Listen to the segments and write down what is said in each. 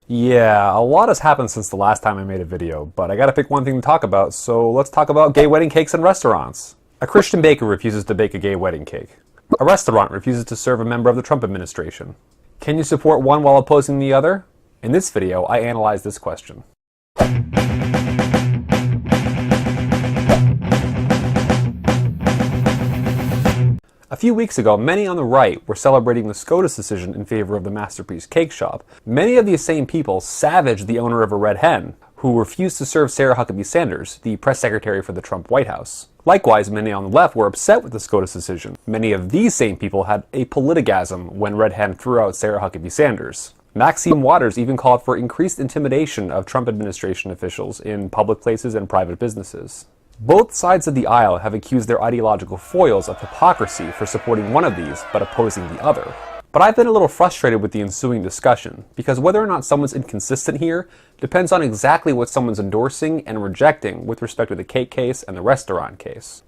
Yeah, a lot has happened since the last time I made a video, but I gotta pick one thing to talk about, so let's talk about gay wedding cakes in restaurants. A Christian baker refuses to bake a gay wedding cake. A restaurant refuses to serve a member of the Trump administration. Can you support one while opposing the other? In this video, I analyze this question. A few weeks ago, many on the right were celebrating the SCOTUS decision in favor of the Masterpiece Cake Shop. Many of these same people savaged the owner of a Red Hen, who refused to serve Sarah Huckabee-Sanders, the press secretary for the Trump White House. Likewise, many on the left were upset with the SCOTUS decision. Many of these same people had a politigasm when Red Hen threw out Sarah Huckabee-Sanders. Maxine Waters even called for increased intimidation of Trump administration officials in public places and private businesses. Both sides of the aisle have accused their ideological foils of hypocrisy for supporting one of these but opposing the other. But I've been a little frustrated with the ensuing discussion, because whether or not someone's inconsistent here depends on exactly what someone's endorsing and rejecting with respect to the cake case and the restaurant case.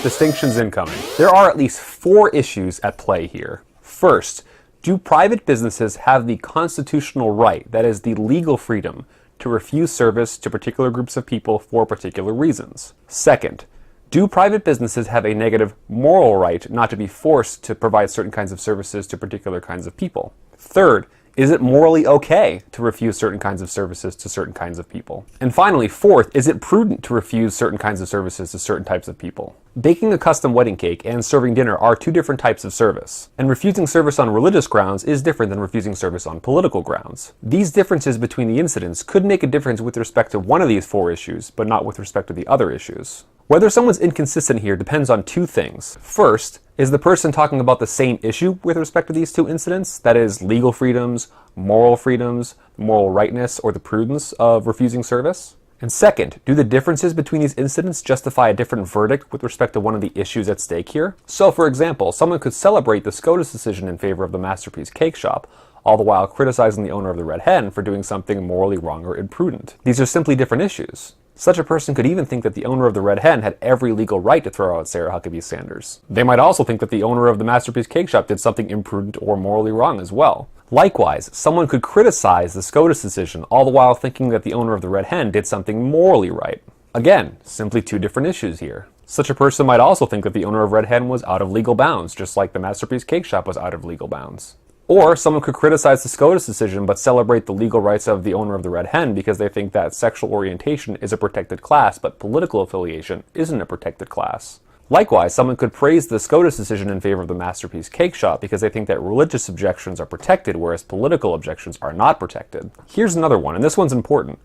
Distinctions incoming. There are at least 4 issues at play here. First, do private businesses have the constitutional right, that is, the legal freedom, to refuse service to particular groups of people for particular reasons? Second, do private businesses have a negative moral right not to be forced to provide certain kinds of services to particular kinds of people? Third, is it morally okay to refuse certain kinds of services to certain kinds of people? And finally, fourth, is it prudent to refuse certain kinds of services to certain types of people? Baking a custom wedding cake and serving dinner are 2 different types of service, and refusing service on religious grounds is different than refusing service on political grounds. These differences between the incidents could make a difference with respect to one of these 4 issues, but not with respect to the other issues. Whether someone's inconsistent here depends on 2 things. First, is the person talking about the same issue with respect to these 2 incidents? That is, legal freedoms, moral rightness, or the prudence of refusing service? And second, do the differences between these incidents justify a different verdict with respect to one of the issues at stake here? So, for example, someone could celebrate the SCOTUS decision in favor of the Masterpiece Cake Shop, all the while criticizing the owner of the Red Hen for doing something morally wrong or imprudent. These are simply different issues. Such a person could even think that the owner of the Red Hen had every legal right to throw out Sarah Huckabee-Sanders. They might also think that the owner of the Masterpiece Cake Shop did something imprudent or morally wrong as well. Likewise, someone could criticize the SCOTUS decision, all the while thinking that the owner of the Red Hen did something morally right. Again, simply 2 different issues here. Such a person might also think that the owner of Red Hen was out of legal bounds, just like the Masterpiece Cake Shop was out of legal bounds. Or someone could criticize the SCOTUS decision but celebrate the legal rights of the owner of the Red Hen because they think that sexual orientation is a protected class, but political affiliation isn't a protected class. Likewise, someone could praise the SCOTUS decision in favor of the Masterpiece Cake Shop because they think that religious objections are protected, whereas political objections are not protected. Here's another one, and this one's important.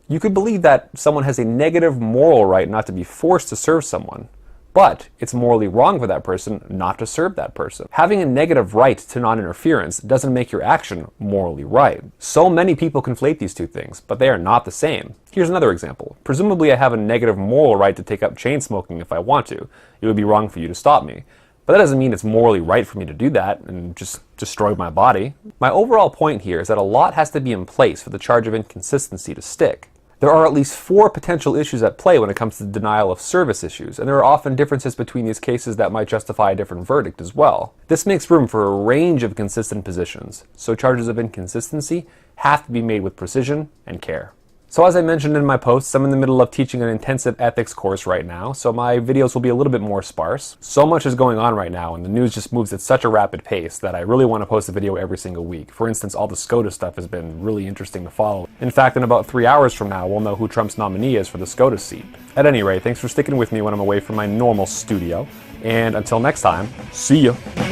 You could believe that someone has a negative moral right not to be forced to serve someone, but it's morally wrong for that person not to serve that person. Having a negative right to non-interference doesn't make your action morally right. So many people conflate these 2 things, but they are not the same. Here's another example. Presumably I have a negative moral right to take up chain smoking if I want to. It would be wrong for you to stop me. But that doesn't mean it's morally right for me to do that and just destroy my body. My overall point here is that a lot has to be in place for the charge of inconsistency to stick. There are at least 4 potential issues at play when it comes to denial of service issues, and there are often differences between these cases that might justify a different verdict as well. This makes room for a range of consistent positions, so charges of inconsistency have to be made with precision and care. So as I mentioned in my posts, I'm in the middle of teaching an intensive ethics course right now, so my videos will be a little bit more sparse. So much is going on right now, and the news just moves at such a rapid pace that I really want to post a video every single week. For instance, all the SCOTUS stuff has been really interesting to follow. In fact, in about 3 hours from now, we'll know who Trump's nominee is for the SCOTUS seat. At any rate, thanks for sticking with me when I'm away from my normal studio, and until next time, see ya!